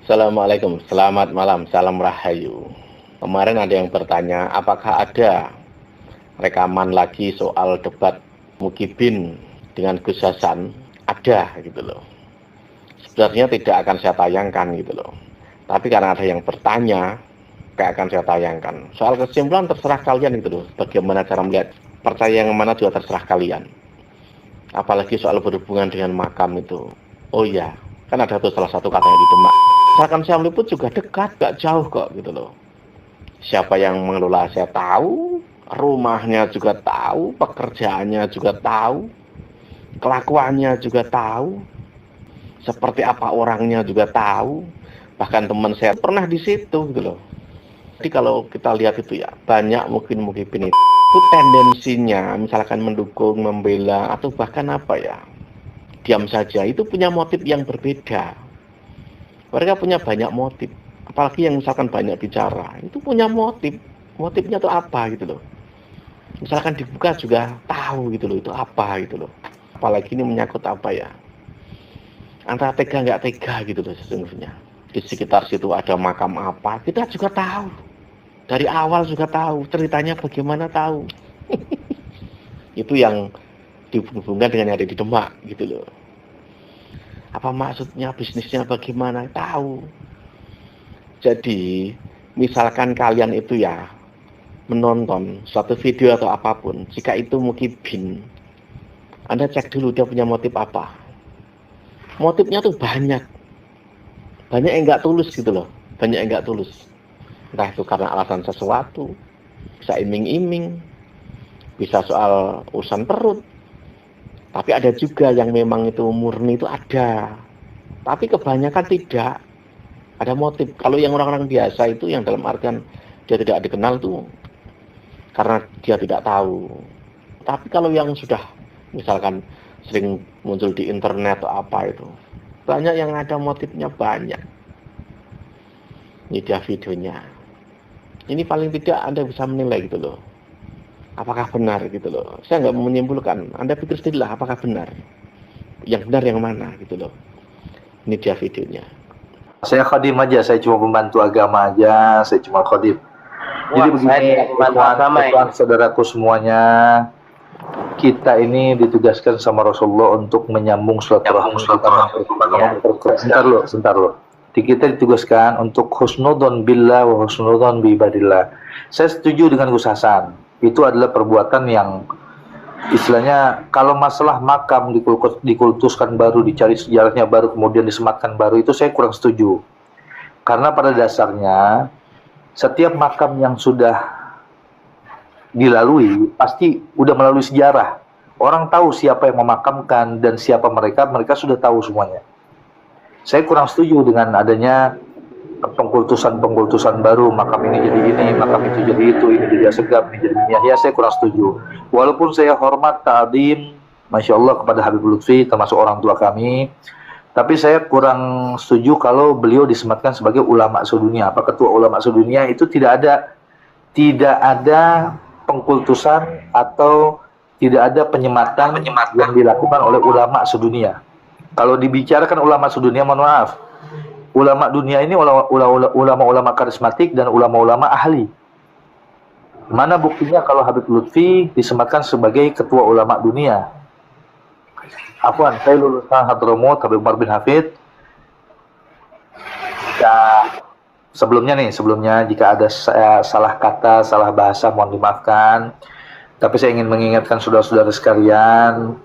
Assalamualaikum, selamat malam, salam rahayu. Kemarin ada yang bertanya, apakah ada rekaman lagi soal debat Mukibin dengan Gus Hasan? Ada gitu loh. Sebenarnya tidak akan saya tayangkan gitu loh. Tapi karena ada yang bertanya, kayak akan saya tayangkan. Soal kesimpulan terserah kalian gitu loh. Bagaimana cara melihat, percaya yang mana juga terserah kalian. Apalagi soal berhubungan dengan makam itu. Oh iya, kan ada tuh salah satu katanya di Demak. Misalkan saya meliput juga dekat, gak jauh kok gitu loh. Siapa yang mengelola saya tahu, rumahnya juga tahu, pekerjaannya juga tahu, kelakuannya juga tahu, seperti apa orangnya juga tahu. Bahkan teman saya pernah di situ gitu loh. Jadi kalau kita lihat itu ya, banyak mungkin itu tendensinya misalkan mendukung, membela, atau bahkan apa ya, diam saja, itu punya motif yang berbeda. Mereka punya banyak motif, apalagi yang misalkan banyak bicara, itu punya motif. Motifnya itu apa gitu loh. Misalkan dibuka juga tahu gitu loh, itu apa gitu loh. Apalagi ini menyangkut apa ya, antara tega nggak tega gitu loh sesungguhnya. Di sekitar situ ada makam apa, kita juga tahu. Dari awal juga tahu, ceritanya bagaimana tahu. Itu yang dihubungkan dengan yang ada di Demak gitu loh. Apa maksudnya, bisnisnya bagaimana, tahu. Jadi misalkan kalian itu ya menonton suatu video atau apapun, jika itu Mukibin, Anda cek dulu dia punya motif apa. Motifnya tuh banyak yang nggak tulus gitu loh, banyak yang nggak tulus. Entah itu karena alasan sesuatu, bisa iming-iming, bisa soal urusan perut. Tapi ada juga yang memang itu murni, itu ada. Tapi kebanyakan tidak ada motif. Kalau yang orang-orang biasa itu yang dalam artian dia tidak dikenal tuh karena dia tidak tahu. Tapi kalau yang sudah misalkan sering muncul di internet atau apa itu, banyak yang ada motifnya, banyak. Ini dia videonya. Ini paling tidak Anda bisa menilai gitu loh. Apakah benar gitu loh. Saya nggak mau menyimpulkan. Anda pikir sendirilah apakah benar. Yang benar yang mana gitu loh. Ini dia videonya. Saya khadim aja, saya cuma pembantu agama aja, saya cuma khadim. Jadi begini, ikhwan saudaraku semuanya, kita ini ditugaskan sama Rasulullah untuk menyambung silaturahmi. Sebentar loh. Kita ditugaskan untuk husnudon billah wa husnudon bi ibadillah. Saya setuju dengan Gus Hasan. Itu adalah perbuatan yang istilahnya kalau masalah makam dikultuskan baru, dicari sejarahnya baru, kemudian disematkan baru, itu saya kurang setuju. Karena pada dasarnya setiap makam yang sudah dilalui pasti udah melalui sejarah. Orang tahu siapa yang memakamkan dan siapa mereka sudah tahu semuanya. Saya kurang setuju dengan adanya pengkultusan baru, makam ini jadi ini, makam itu jadi itu, ini jadi Asegaf, ini jadi Yahya. Saya kurang setuju. Walaupun saya hormat, ta'zim, Masya Allah kepada Habib Lutfi, termasuk orang tua kami, tapi saya kurang setuju kalau beliau disematkan sebagai ulama sedunia. Apa ketua ulama sedunia itu tidak ada pengkultusan atau tidak ada penyematan yang dilakukan oleh ulama sedunia. Kalau dibicarakan ulama sedunia, mohon maaf, ulama dunia ini ulama-ulama karismatik dan ulama-ulama ahli. Mana buktinya kalau Habib Lutfi disematkan sebagai ketua ulama dunia? Afwan, saya lulusan Hadramut, Habib Umar bin Hafid. Sebelumnya jika ada salah kata, salah bahasa, mohon dimaafkan. Tapi saya ingin mengingatkan saudara-saudara sekalian,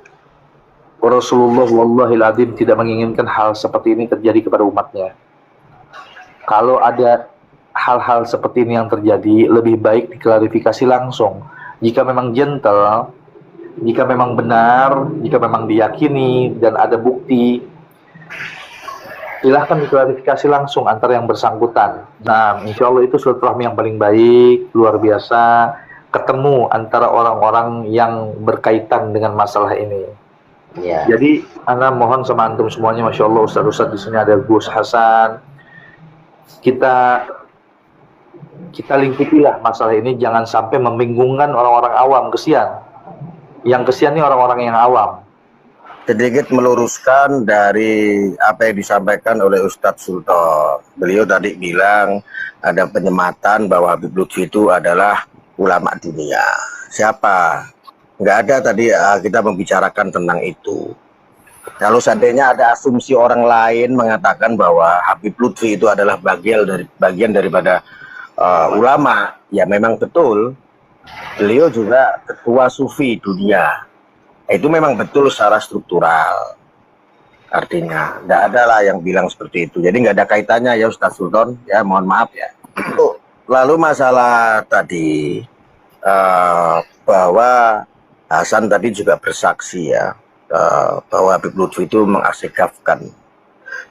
Rasulullah wallahil adzim tidak menginginkan hal seperti ini terjadi kepada umatnya. Kalau ada hal-hal seperti ini yang terjadi, lebih baik diklarifikasi langsung. Jika memang gentle, jika memang benar, jika memang diyakini dan ada bukti, silahkan diklarifikasi langsung antara yang bersangkutan. Nah, insya Allah itu silaturahmi yang paling baik, luar biasa, ketemu antara orang-orang yang berkaitan dengan masalah ini. Ya. Jadi, ana mohon sama antum semuanya, Masya Allah, Ustaz-Ustaz di sini ada Gus Hasan. Kita lingkupilah masalah ini, jangan sampai membingungkan orang-orang awam. Kesian. Yang kesian ini orang-orang yang awam. sedikit meluruskan dari apa yang disampaikan oleh Ustadz Sultan. Beliau tadi bilang ada penyematan bahwa Habib Lutfi itu adalah ulama dunia. Siapa? Nggak ada tadi kita membicarakan tentang itu. Kalau seandainya ada asumsi orang lain mengatakan bahwa Habib Lutfi itu adalah bagian daripada ulama, ya memang betul. Beliau juga ketua sufi dunia. Itu memang betul secara struktural. Artinya, tidak ada lah yang bilang seperti itu. Jadi nggak ada kaitannya ya Ustaz Sultan. Ya mohon maaf ya. Lalu masalah tadi bahwa Hasan tadi juga bersaksi ya bahwa Habib Lutfi itu mengasekafkan.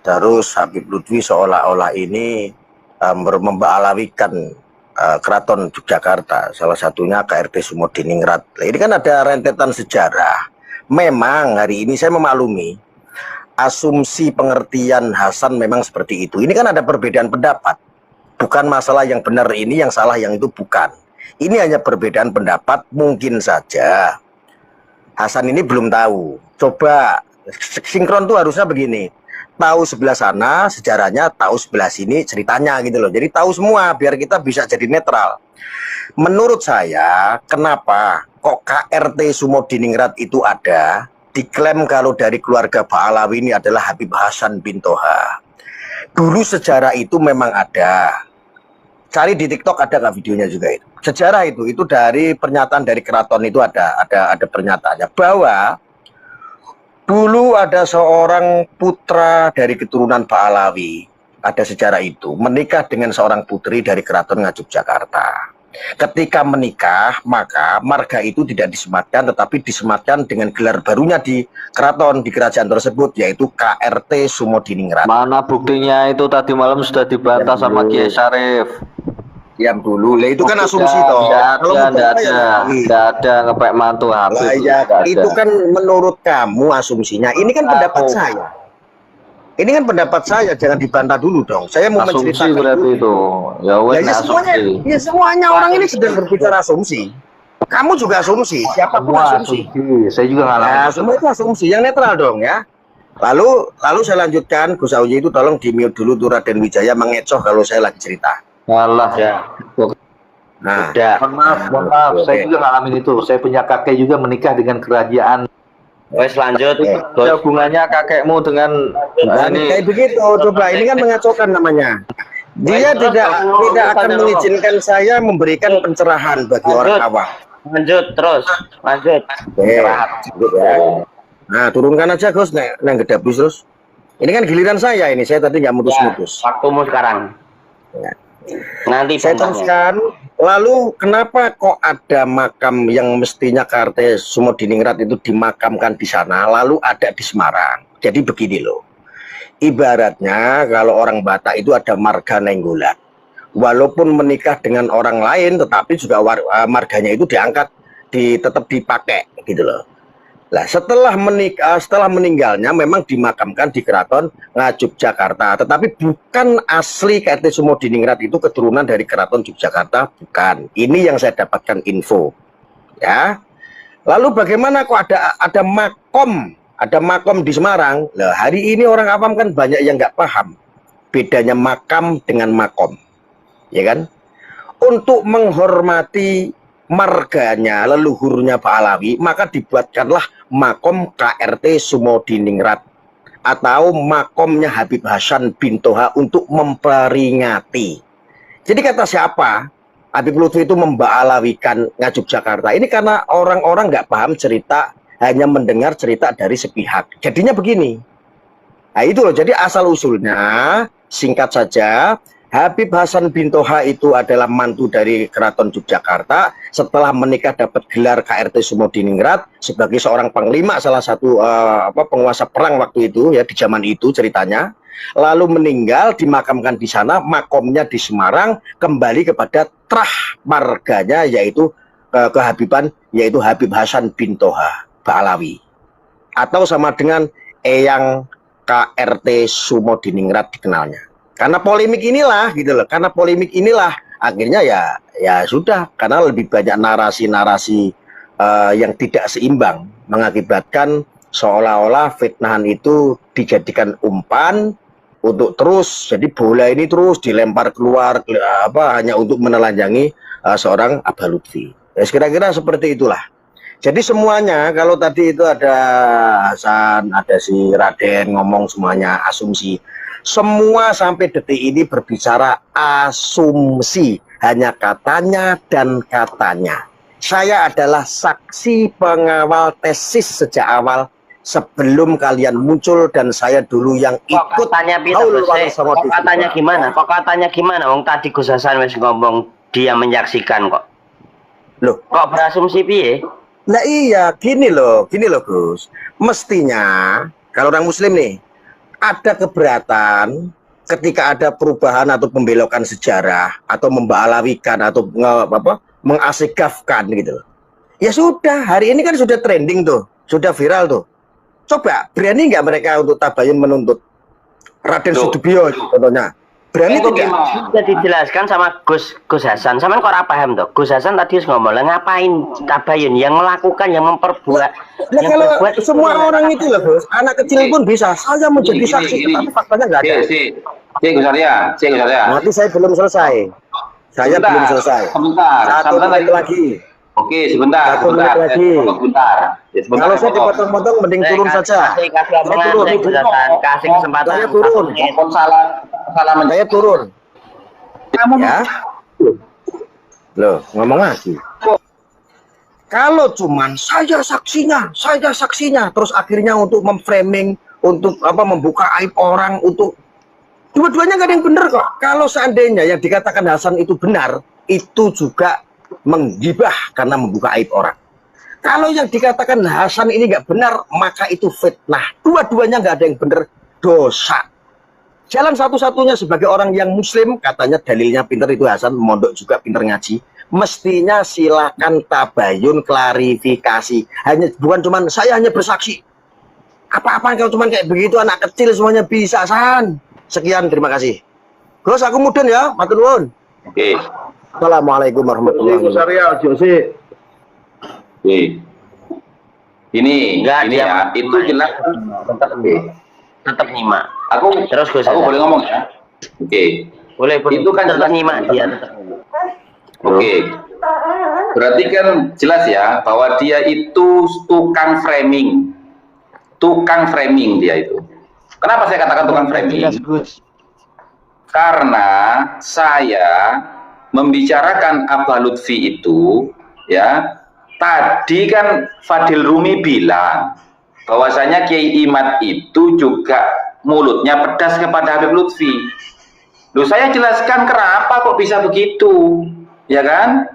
Terus Habib Lutfi seolah-olah ini membalawikan Keraton Yogyakarta, salah satunya KRT Sumodiningrat. Ini kan ada rentetan sejarah. Memang hari ini saya memaklumi asumsi pengertian Hasan memang seperti itu. Ini kan ada perbedaan pendapat. Bukan masalah yang benar ini, yang salah yang itu bukan. Ini hanya perbedaan pendapat. Mungkin saja Hasan ini belum tahu. Coba sinkron tuh harusnya begini. Tahu sebelah sana sejarahnya, tahu sebelah sini ceritanya gitu loh. Jadi tahu semua biar kita bisa jadi netral. Menurut saya, kenapa kok KRT Sumodiningrat itu ada? Diklaim kalau dari keluarga Ba'alawi ini adalah Habib Hasan bin Toha. Dulu sejarah itu memang ada. Cari di TikTok ada nggak videonya juga itu. Sejarah itu dari pernyataan dari keraton itu ada pernyataannya bahwa dulu ada seorang putra dari keturunan Ba'alawi, ada sejarah itu, menikah dengan seorang putri dari Keraton Ngayogyakarta. Ketika menikah, maka marga itu tidak disematkan, tetapi disematkan dengan gelar barunya di keraton, di kerajaan tersebut, yaitu KRT Sumodiningrat. Mana buktinya itu tadi malam sudah dibantah sama Kiai Syarif. Yang dulu, lah itu kan asumsi toh. Tidak ada ngepek mantu Habib. Itu kan menurut kamu asumsinya. Ini kan pendapat saya. Ini kan pendapat saya, jangan dibantah dulu dong. Saya mau asumsi menceritakan berarti itu. Ya wes semuanya orang ini sedang berbicara asumsi. Kamu juga asumsi, siapapun asumsi. Saya juga ngalamin. Semua itu asumsi, yang netral dong ya. Lalu saya lanjutkan, Gus Auji itu tolong di-mute dulu tuh Raden Wijaya mengecoh kalau saya lagi cerita. Walah ya. Nah, mohon maaf, saya juga ngalamin itu. Saya punya kakek juga menikah dengan kerajaan. Wes lanjut. Ada hubungannya kakekmu dengan ini. Kayak begitu, coba ini kan mengacaukan namanya. Dia tidak akan mengizinkan saya memberikan pencerahan bagi orang awam. Lanjut. Nah, turunkan aja Gus, neng gedabus terus. Ini kan giliran saya ini, saya tadi nggak mutus-mutus. Waktumu sekarang. Ya. Nanti saya teruskan. Lalu kenapa kok ada makam yang mestinya KRT Sumodiningrat itu dimakamkan di sana, lalu ada di Semarang? Jadi begini loh. Ibaratnya kalau orang Batak itu ada marga Nenggolan. Walaupun menikah dengan orang lain, tetapi juga marganya itu diangkat, tetap dipakai gitu loh. Nah, setelah meninggalnya memang dimakamkan di Keraton Ngayogyakarta, tetapi bukan asli KRT Sumodiningrat itu keturunan dari Keraton Yogyakarta, bukan. Ini yang saya dapatkan info. Ya. Lalu bagaimana kok ada makom di Semarang? Lah, hari ini orang awam kan banyak yang nggak paham bedanya makam dengan makom. Ya kan? Untuk menghormati marganya, leluhurnya Ba'alawi, maka dibuatkanlah makom KRT Sumodiningrat atau makomnya Habib Hasan bin Toha untuk memperingati. Jadi kata siapa? Habib Lutfi itu memba'alawikan Ngayogyakarta. Ini karena orang-orang nggak paham cerita, hanya mendengar cerita dari sepihak. Jadinya begini. Nah itu loh, jadi asal usulnya singkat saja, Habib Hasan bin Toha itu adalah mantu dari Keraton Yogyakarta. Setelah menikah dapat gelar KRT Sumodiningrat sebagai seorang panglima, salah satu penguasa perang waktu itu ya, di zaman itu ceritanya. Lalu meninggal, dimakamkan di sana, makomnya di Semarang, kembali kepada trah marganya yaitu kehabiban, yaitu Habib Hasan bin Toha Ba'alawi. Atau sama dengan Eyang KRT Sumodiningrat dikenalnya. Karena polemik inilah gitu loh, karena polemik inilah akhirnya ya sudah, karena lebih banyak narasi-narasi yang tidak seimbang mengakibatkan seolah-olah fitnahan itu dijadikan umpan untuk terus, jadi bola ini terus dilempar keluar hanya untuk menelanjangi seorang Abah Lutfi. Ya, kira-kira seperti itulah. Jadi semuanya, kalau tadi itu ada Hasan, ada si Raden ngomong semuanya asumsi. Semua sampai detik ini berbicara asumsi, hanya katanya dan katanya. Saya adalah saksi pengawal tesis sejak awal sebelum kalian muncul, dan saya dulu yang ikut. Kok katanya gimana? Kok katanya gimana? Wong tadi Gus Hasan wis ngomong dia menyaksikan kok. Loh, kok berasumsi piye? Nah iya, gini loh Gus. Mestinya kalau orang Muslim nih ada keberatan ketika ada perubahan atau pembelokan sejarah atau membalawikan atau mengasigafkan gitu. Ya sudah, hari ini kan sudah trending tuh, sudah viral tuh. Coba berani nggak mereka untuk tabayun menuntut Raden Sudibyo contohnya? Berani tidak? Bisa dijelaskan sama Gus Hasan. Sama kok ora paham tuh. Gus Hasan tadi ngomong lah ngapain tabayun, yang melakukan, yang memperbuat. Nah, kalau semua orang itu loh Gus, anak kecil pun bisa. Saya menjadi saksi, tapi faktanya nggak ada. Gus Arya. Nanti saya belum selesai. Belum selesai. Satu menit lagi. Oke, sebentar. Lagi. Kalau saya dipotong-potong, mending turun saja. Kasih kesempatan. Saya turun. Saya turun. Kamu ya? Loh, ngomong lagi. Kalau cuman saya saksinya, terus akhirnya untuk memframing, untuk membuka aib orang, untuk dua-duanya nggak ada yang benar kok. Kalau seandainya yang dikatakan Hasan itu benar, itu juga menggibah karena membuka aib orang. Kalau yang dikatakan Hasan ini nggak benar, maka itu fitnah. Dua-duanya nggak ada yang benar, dosa. Jalan satu-satunya sebagai orang yang Muslim, katanya dalilnya pinter itu Hasan, mondok juga pinter ngaji. Mestinya silakan tabayun, klarifikasi. Bukan cuman saya hanya bersaksi. Apa-apa kalau cuman kayak begitu anak kecil semuanya bisa, San. Sekian, terima kasih. Gus, aku mudun ya, matur nuwun. Oke. Assalamualaikum warahmatullahi wabarakatuh. Ini ya, itu jelas tetap nyimak. Aku Gus, boleh ngomong ya? Oke. Boleh. Itu kan tetap nyimak dia. Oke. Berarti kan jelas ya bahwa dia itu tukang framing. Tukang framing dia itu. Kenapa saya katakan tukang framing? Karena saya membicarakan Abah Lutfi itu, ya, tadi kan Fadil Rumi bilang bahwasanya Kiai Imad itu juga mulutnya pedas kepada Habib Lutfi. Loh, saya jelaskan kenapa kok bisa begitu, ya kan?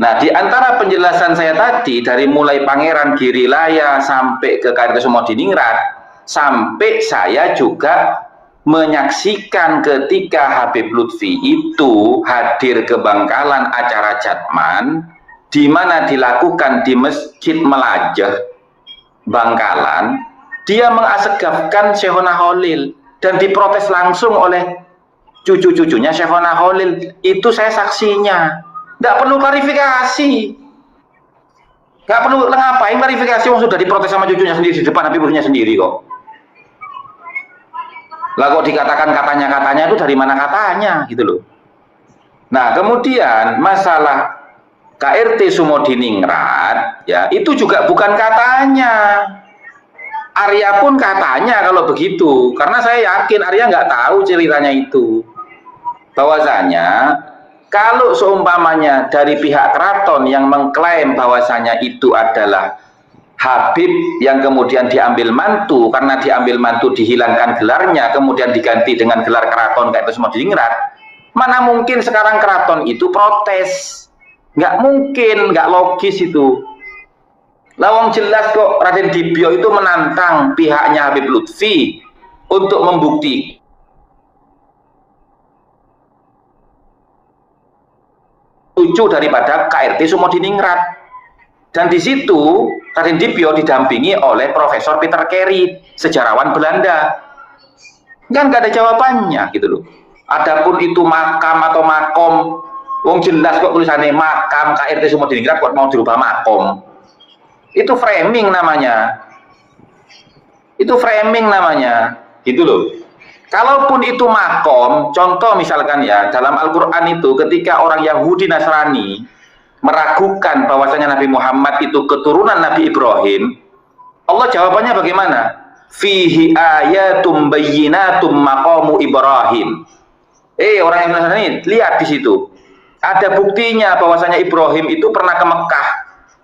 Nah, di antara penjelasan saya tadi dari mulai Pangeran Girilaya sampai ke KRT Sumodiningrat, sampai saya juga menyaksikan ketika Habib Lutfi itu hadir ke Bangkalan acara Jatman, di mana dilakukan di Masjid Melajah Bangkalan, dia mengasegafkan Syekhona Khalil dan diprotes langsung oleh cucu-cucunya Syekhona Khalil. Itu saya saksinya. Nggak perlu klarifikasi. Nggak perlu ngapain klarifikasi, wong sudah diprotes sama cucunya sendiri di depan Habib Lutfinya sendiri kok. Lah kok dikatakan katanya itu dari mana katanya gitu loh. Nah, kemudian masalah KRT Sumodiningrat ya, itu juga bukan katanya. Arya pun katanya kalau begitu, karena saya yakin Arya nggak tahu ceritanya itu. Bahwasanya kalau seumpamanya dari pihak keraton yang mengklaim bahwasanya itu adalah Habib yang kemudian diambil mantu, karena diambil mantu dihilangkan gelarnya, kemudian diganti dengan gelar keraton kayak itu semua diningrat, mana mungkin sekarang keraton itu protes? Nggak mungkin, nggak logis itu. Lawang jelas kok Raden Dibyo itu menantang pihaknya Habib Lutfi untuk membuktikan lucu daripada KRT Sumodiningrat. Dan di situ Raden Dibyo didampingi oleh Profesor Peter Carey, sejarawan Belanda. Kan nggak ada jawabannya gitu loh. Adapun itu makam atau makom, wong jelas kok tulisannya makam KRT Sumodiningrat kok mau dirubah makom. Itu framing namanya. Itu framing namanya, gitu loh. Kalaupun itu makom, contoh misalkan ya, dalam Al-Quran itu ketika orang Yahudi Nasrani meragukan bahwasanya Nabi Muhammad itu keturunan Nabi Ibrahim, Allah jawabannya bagaimana? Fihi ayatum bayyinatum maqamu Ibrahim. Orang yang Nasrani, lihat di situ. Ada buktinya bahwasanya Ibrahim itu pernah ke Mekah,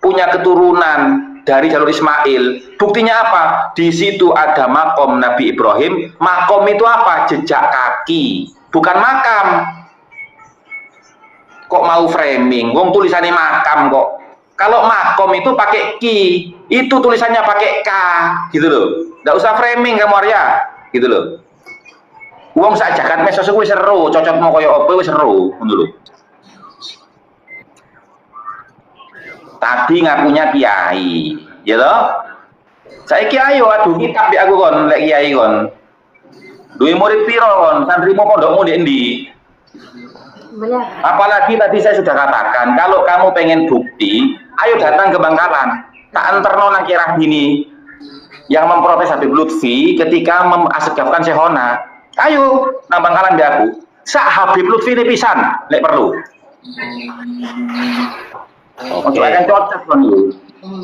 punya keturunan dari jalur Ismail. Buktinya apa? Di situ ada makom Nabi Ibrahim. Makom itu apa? Jejak kaki, bukan makam. Kok mau framing? Wong tulisannya makam kok. Kalau makom itu pakai ki, itu tulisannya pakai k, gitu loh. Nggak usah framing kamu Arya, gitu loh. Wong sak jagat mesos kuwi seru, cocok mau koyo apa wis seru, ngono lho. Tadi ngakunya kiai, ya toh? Saiki ayo adu kitab di aku kon, lek kiai kon. Duwe murid piro kon? Santrimu pondokmu di endi? Apalagi tadi saya sudah katakan, kalau kamu pengen bukti, ayo datang ke Bangkalan. Tak anterno nang kirah gini yang memprotes Habib Lutfi ketika mengasegafkan Sehona. Ayo nang Bangkalan biar aku. Sak Habib Lutfi ini pisan, lek perlu. Oke. Akan cocok kan lu.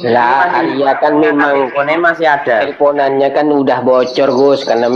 Lah, iya kan memang teleponnya masih ada. teleponannya kan udah bocor Gus karena